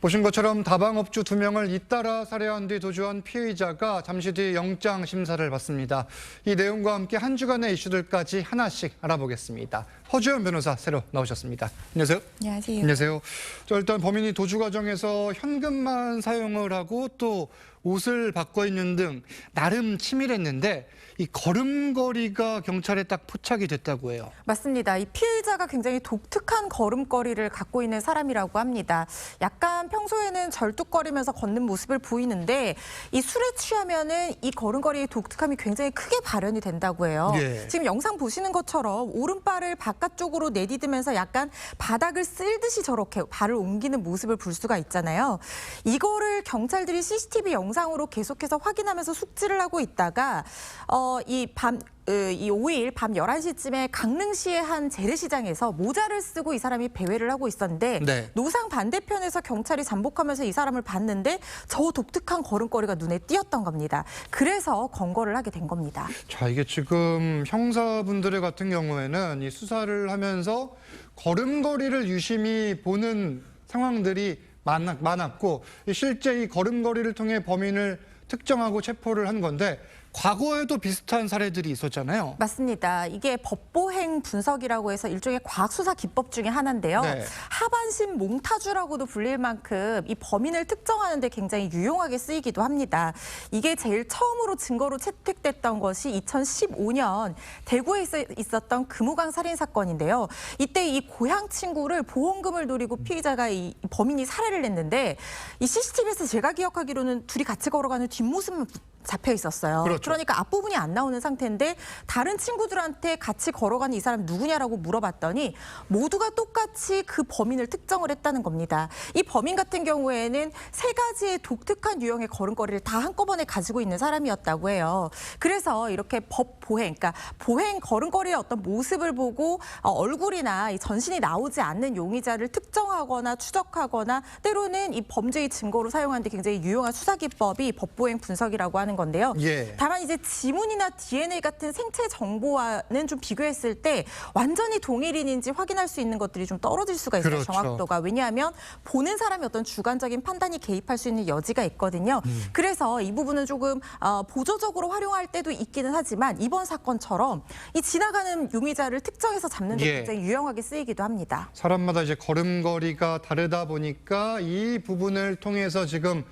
보신 것처럼 다방업주 2명을 잇따라 살해한 뒤 도주한 피의자가 잠시 뒤 영장 심사를 받습니다. 이 내용과 함께 한 주간의 이슈들까지 하나씩 알아보겠습니다. 허주연 변호사 새로 나오셨습니다. 안녕하세요. 안녕하세요. 안녕하세요. 일단 범인이 도주 과정에서 현금만 사용을 하고 또 옷을 바꿔 입는 등 나름 치밀했는데 이 걸음걸이가 경찰에 딱 포착이 됐다고 해요. 맞습니다. 이 피의자가 굉장히 독특한 걸음걸이를 갖고 있는 사람이라고 합니다. 약간 평소에는 절뚝거리면서 걷는 모습을 보이는데 이 술에 취하면은 이 걸음걸이의 독특함이 굉장히 크게 발현이 된다고 해요. 예. 지금 영상 보시는 것처럼 오른발을 바깥쪽으로 내디디면서 약간 바닥을 쓸듯이 저렇게 발을 옮기는 모습을 볼 수가 있잖아요. 이거를 경찰들이 CCTV 영상으로 계속해서 확인하면서 숙지를 하고 있다가 이 5일 밤 11시쯤에 강릉시의 한 재래시장에서 모자를 쓰고 이 사람이 배회를 하고 있었는데 네. 노상 반대편에서 경찰이 잠복하면서 이 사람을 봤는데 저 독특한 걸음걸이가 눈에 띄었던 겁니다. 그래서 검거를 하게 된 겁니다. 자, 이게 지금 형사분들 같은 경우에는 이 수사를 하면서 걸음걸이를 유심히 보는 상황들이 많았고 실제 이 걸음걸이를 통해 범인을 특정하고 체포를 한 건데 과거에도 비슷한 사례들이 있었잖아요. 맞습니다. 이게 법보행 분석이라고 해서 일종의 과학수사 기법 중에 하나인데요. 네. 하반신 몽타주라고도 불릴 만큼 이 범인을 특정하는 데 굉장히 유용하게 쓰이기도 합니다. 이게 제일 처음으로 증거로 채택됐던 것이 2015년 대구에 있었던 금호강 살인 사건인데요. 이때 이 고향 친구를 보험금을 노리고 피의자가 이 범인이 살해를 했는데 이 CCTV에서 제가 기억하기로는 둘이 같이 걸어가는 뒷모습만 잡혀 있었어요. 그렇죠. 그러니까 앞부분이 안 나오는 상태인데 다른 친구들한테 같이 걸어가는 이 사람 누구냐라고 물어봤더니 모두가 똑같이 그 범인을 특정을 했다는 겁니다. 이 범인 같은 경우에는 3가지의 독특한 유형의 걸음걸이를 다 한꺼번에 가지고 있는 사람이었다고 해요. 그래서 이렇게 법보행, 그러니까 보행 걸음걸이의 어떤 모습을 보고 얼굴이나 이 전신이 나오지 않는 용의자를 특정하거나 추적하거나 때로는 이 범죄의 증거로 사용하는 데 굉장히 유용한 수사기법이 법보행 분석이라고 하는 건데요. 예. 다만 이제 지문이나 DNA 같은 생체 정보와는 좀 비교했을 때 완전히 동일인인지 확인할 수 있는 것들이 좀 떨어질 수가 있어요. 그렇죠. 정확도가. 왜냐하면 보는 사람이 어떤 주관적인 판단이 개입할 수 있는 여지가 있거든요. 그래서 이 부분은 조금 보조적으로 활용할 때도 있기는 하지만 이번 사건처럼 이 지나가는 용의자를 특정해서 잡는 데 예. 굉장히 유용하게 쓰이기도 합니다. 사람마다 이제 걸음걸이가 다르다 보니까 이 부분을 통해서 지금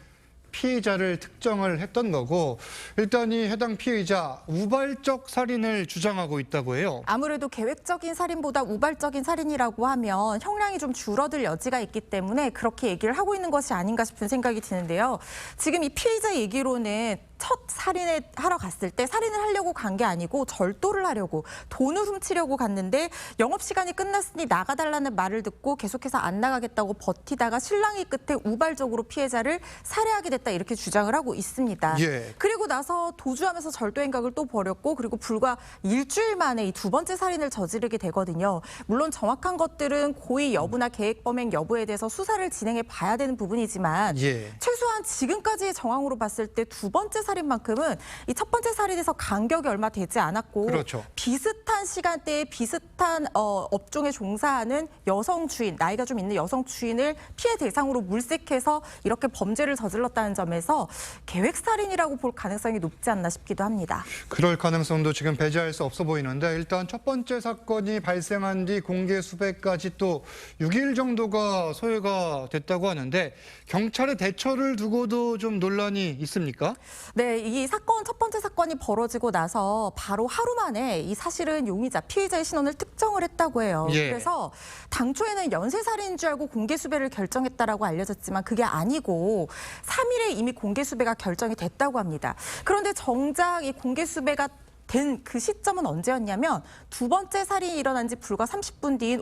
피의자를 특정을 했던 거고 일단 이 해당 피의자 우발적 살인을 주장하고 있다고 해요. 아무래도 계획적인 살인보다 우발적인 살인이라고 하면 형량이 좀 줄어들 여지가 있기 때문에 그렇게 얘기를 하고 있는 것이 아닌가 싶은 생각이 드는데요. 지금 이 피의자 얘기로는 첫 살인을 하러 갔을 때 살인을 하려고 간 게 아니고 절도를 하려고 돈을 훔치려고 갔는데 영업시간이 끝났으니 나가달라는 말을 듣고 계속해서 안 나가겠다고 버티다가 실랑이 끝에 우발적으로 피해자를 살해하게 됐다 이렇게 주장을 하고 있습니다. 예. 그리고 나서 도주하면서 절도 행각을 또 벌였고 그리고 불과 일주일 만에 이 2번째 살인을 저지르게 되거든요. 물론 정확한 것들은 고의 여부나 계획 범행 여부에 대해서 수사를 진행해 봐야 되는 부분이지만 예. 최소한 지금까지의 정황으로 봤을 때 2번째 살인만큼은 이 첫 번째 살인에서 간격이 얼마 되지 않았고 그렇죠. 비슷한 시간대에 비슷한 업종에 종사하는 여성 주인, 나이가 좀 있는 여성 주인을 피해 대상으로 물색해서 이렇게 범죄를 저질렀다는 점에서 계획살인이라고 볼 가능성이 높지 않나 싶기도 합니다. 그럴 가능성도 지금 배제할 수 없어 보이는데 일단 첫 번째 사건이 발생한 뒤 공개 수배까지 또 6일 정도가 소요가 됐다고 하는데 경찰의 대처를 두고도 좀 논란이 있습니까? 네, 이 사건 첫 번째 사건이 벌어지고 나서 바로 하루 만에 이 사실은 용의자 피해자의 신원을 특정을 했다고 해요. 예. 그래서 당초에는 연쇄살인인 줄 알고 공개 수배를 결정했다라고 알려졌지만 그게 아니고 3일에 이미 공개 수배가 결정이 됐다고 합니다. 그런데 정작 이 공개 수배가 된 그 시점은 언제였냐면 2번째 살인이 일어난 지 불과 30분 뒤인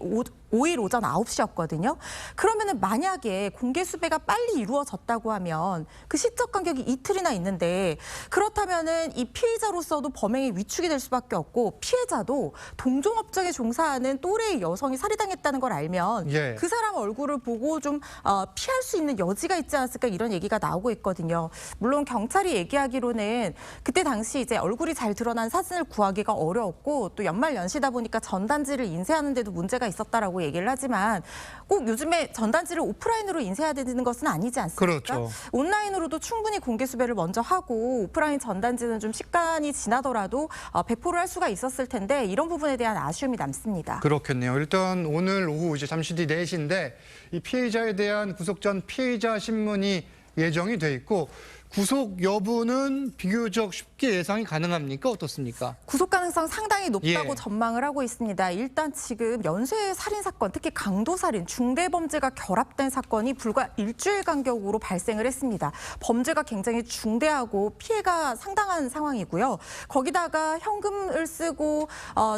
5일 오전 9시였거든요. 그러면은 만약에 공개 수배가 빨리 이루어졌다고 하면 그 시적 간격이 이틀이나 있는데 그렇다면은 이 피의자로서도 범행의 위축이 될 수밖에 없고 피해자도 동종업종에 종사하는 또래의 여성이 살해당했다는 걸 알면 예. 그 사람 얼굴을 보고 좀 피할 수 있는 여지가 있지 않았을까 이런 얘기가 나오고 있거든요. 물론 경찰이 얘기하기로는 그때 당시 이제 얼굴이 잘 드러난 사진을 구하기가 어려웠고 또 연말 연시다 보니까 전단지를 인쇄하는 데도 문제가 있었다라고 된다고 얘기를 하지만 꼭 요즘에 전단지를 오프라인으로 인쇄해야 되는 것은 아니지 않습니까? 그렇죠. 온라인으로도 충분히 공개 수배를 먼저 하고 오프라인 전단지는 좀 시간이 지나더라도 배포를 할 수가 있었을 텐데 이런 부분에 대한 아쉬움이 남습니다. 그렇겠네요. 일단 오늘 오후 이제 잠시 뒤 4시인데 이 피해자에 대한 구속 전 피해자 신문이 예정이 돼 있고 구속 여부는 비교적 쉽게 예상이 가능합니까? 어떻습니까? 구속 가능성 상당히 높다고 예. 전망을 하고 있습니다. 일단 지금 연쇄 살인 사건, 특히 강도 살인, 중대 범죄가 결합된 사건이 불과 일주일 간격으로 발생을 했습니다. 범죄가 굉장히 중대하고 피해가 상당한 상황이고요. 거기다가 현금을 쓰고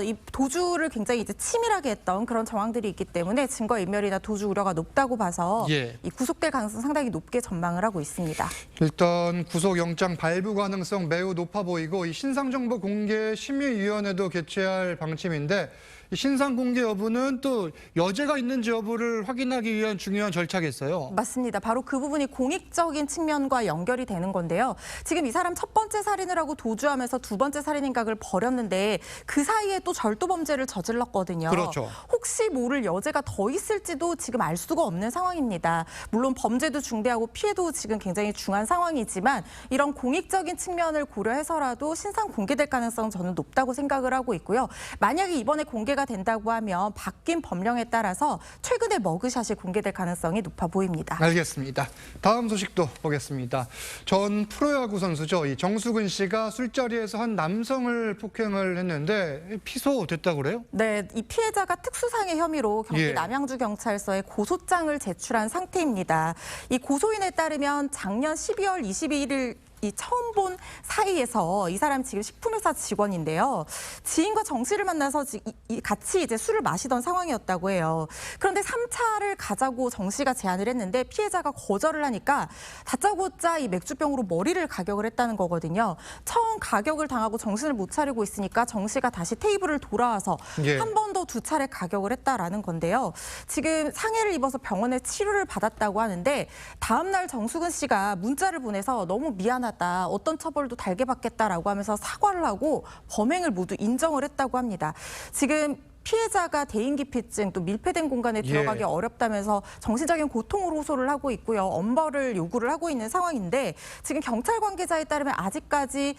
이 도주를 굉장히 이제 치밀하게 했던 그런 정황들이 있기 때문에 증거 인멸이나 도주 우려가 높다고 봐서 예. 이 구속될 가능성 상당히 높게 전망을 하고 있습니다. 일단 구속영장 발부 가능성 매우 높아 보이고 이 신상정보 공개 심의위원회도 개최할 방침인데 이 신상 공개 여부는 또 여죄가 있는지 여부를 확인하기 위한 중요한 절차겠어요. 맞습니다. 바로 그 부분이 공익적인 측면과 연결이 되는 건데요. 지금 이 사람 첫 번째 살인을 하고 도주하면서 두 번째 살인 행각을 벌였는데 그 사이에 또 절도 범죄를 저질렀거든요. 그렇죠. 혹시 모를 여죄가 더 있을지도 지금 알 수가 없는 상황입니다. 물론 범죄도 중대하고 피해도 지금 굉장히 중한 상황이지만 이런 공익적인 측면을 고려해서라도 신상 공개될 가능성 저는 높다고 생각을 하고 있고요. 만약에 이번에 공개가 된다고 하면 바뀐 법령에 따라서 최근에 머그샷이 공개될 가능성이 높아 보입니다. 알겠습니다. 다음 소식도 보겠습니다. 전 프로야구 선수죠. 이 정수근 씨가 술자리에서 한 남성을 폭행을 했는데 피소됐다고 그래요? 네, 이 피해자가 특수상해 혐의로 경기 예. 남양주 경찰서에 고소장을 제출한 상태입니다. 이 고소인에 따르면 작년 12월 22일 이 처음 본 사이에서 이 사람 지금 식품회사 직원인데요. 지인과 정 씨를 만나서 같이 이제 술을 마시던 상황이었다고 해요. 그런데 3차를 가자고 정 씨가 제안을 했는데 피해자가 거절을 하니까 다짜고짜 이 맥주병으로 머리를 가격을 했다는 거거든요. 처음 가격을 당하고 정신을 못 차리고 있으니까 정 씨가 다시 테이블을 돌아와서 예. 한 번 더 두 차례 가격을 했다라는 건데요. 지금 상해를 입어서 병원에 치료를 받았다고 하는데 다음 날 정수근 씨가 문자를 보내서 너무 미안하다. 어떤 처벌도 달게 받겠다라고 하면서 사과를 하고 범행을 모두 인정을 했다고 합니다. 지금 피해자가 대인기피증 또 밀폐된 공간에 들어가기 예. 어렵다면서 정신적인 고통으로 호소를 하고 있고요. 엄벌을 요구를 하고 있는 상황인데 지금 경찰 관계자에 따르면 아직까지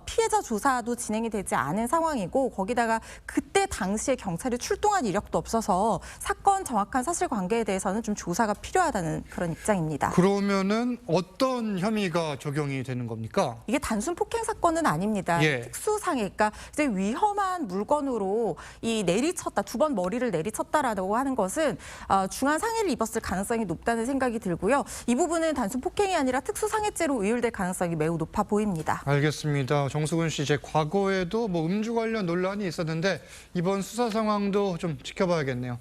피해자 조사도 진행이 되지 않은 상황이고 거기다가 그때 당시에 경찰이 출동한 이력도 없어서 사건 정확한 사실관계에 대해서는 좀 조사가 필요하다는 그런 입장입니다. 그러면은 어떤 혐의가 적용이 되는 겁니까? 이게 단순 폭행 사건은 아닙니다. 예. 특수상해, 그러니까 이제 위험한 물건으로 이 내리쳤다, 두 번 머리를 내리쳤다라고 하는 것은 중한 상해를 입었을 가능성이 높다는 생각이 들고요. 이 부분은 단순 폭행이 아니라 특수상해죄로 의율될 가능성이 매우 높아 보입니다. 알겠습니다. 정수근 씨, 제 과거에도 뭐 음주 관련 논란이 있었는데 이번 수사 상황도 좀 지켜봐야겠네요.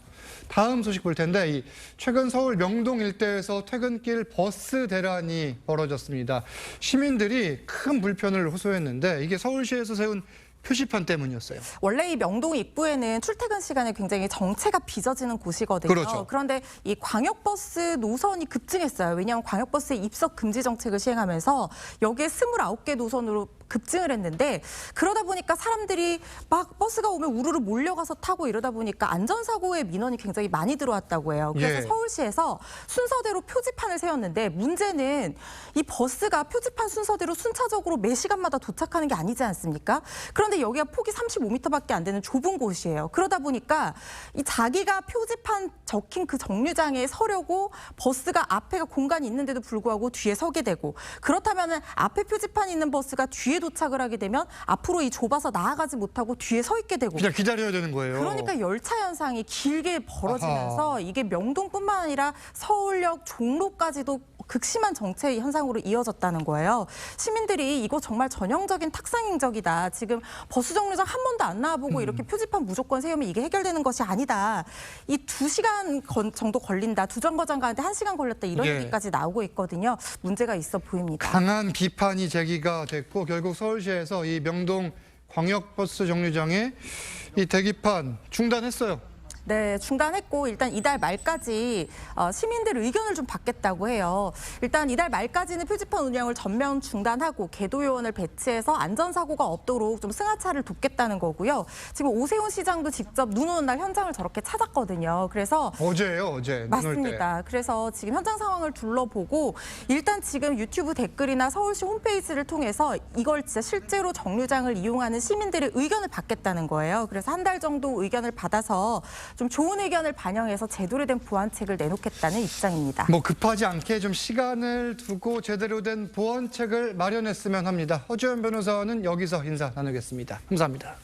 다음 소식 볼 텐데 최근 서울 명동 일대에서 퇴근길 버스 대란이 벌어졌습니다. 시민들이 큰 불편을 호소했는데 이게 서울시에서 세운 표지판 때문이었어요. 원래 이 명동 입구에는 출퇴근 시간에 굉장히 정체가 빚어지는 곳이거든요. 그렇죠. 그런데 이 광역버스 노선이 급증했어요. 왜냐하면 광역버스의 입석 금지 정책을 시행하면서 여기에 29개 노선으로 급증을 했는데 그러다 보니까 사람들이 막 버스가 오면 우르르 몰려가서 타고 이러다 보니까 안전사고의 민원이 굉장히 많이 들어왔다고 해요. 그래서 예. 서울시에서 순서대로 표지판을 세웠는데 문제는 이 버스가 표지판 순서대로 순차적으로 매 시간마다 도착하는 게 아니지 않습니까? 그런데 여기가 폭이 35m밖에 안 되는 좁은 곳이에요. 그러다 보니까 이 자기가 표지판 적힌 그 정류장에 서려고 버스가 앞에가 공간이 있는데도 불구하고 뒤에 서게 되고 그렇다면 앞에 표지판이 있는 버스가 뒤에 도착을 하게 되면 앞으로 이 좁아서 나아가지 못하고 뒤에 서 있게 되고 그냥 기다려야 되는 거예요. 그러니까 열차 현상이 길게 벌어지면서 아하. 이게 명동뿐만 아니라 서울역 종로까지도 극심한 정체 현상으로 이어졌다는 거예요. 시민들이 이거 정말 전형적인 탁상 행적이다. 지금 버스 정류장 한 번도 안 나와보고 이렇게 표지판 무조건 세우면 이게 해결되는 것이 아니다. 이 2시간 정도 걸린다. 두 정거장 가는데 1시간 걸렸다. 이런 예. 얘기까지 나오고 있거든요. 문제가 있어 보입니다. 강한 비판이 제기가 됐고 결국 서울시에서 이 명동 광역버스 정류장에 이 대기판 중단했어요. 네, 중단했고 일단 이달 말까지 시민들 의견을 좀 받겠다고 해요. 일단 이달 말까지는 표지판 운영을 전면 중단하고 궤도 요원을 배치해서 안전사고가 없도록 좀 승하차를 돕겠다는 거고요. 지금 오세훈 시장도 직접 눈 오는 날 현장을 저렇게 찾았거든요. 그래서 어제예요, 어제. 눈 올 때. 맞습니다. 그래서 지금 현장 상황을 둘러보고 일단 지금 유튜브 댓글이나 서울시 홈페이지를 통해서 이걸 진짜 실제로 정류장을 이용하는 시민들의 의견을 받겠다는 거예요. 그래서 한 달 정도 의견을 받아서 좀 좋은 의견을 반영해서 제대로 된 보완책을 내놓겠다는 입장입니다. 뭐 급하지 않게 좀 시간을 두고 제대로 된 보완책을 마련했으면 합니다. 허주연 변호사는 여기서 인사 나누겠습니다. 감사합니다.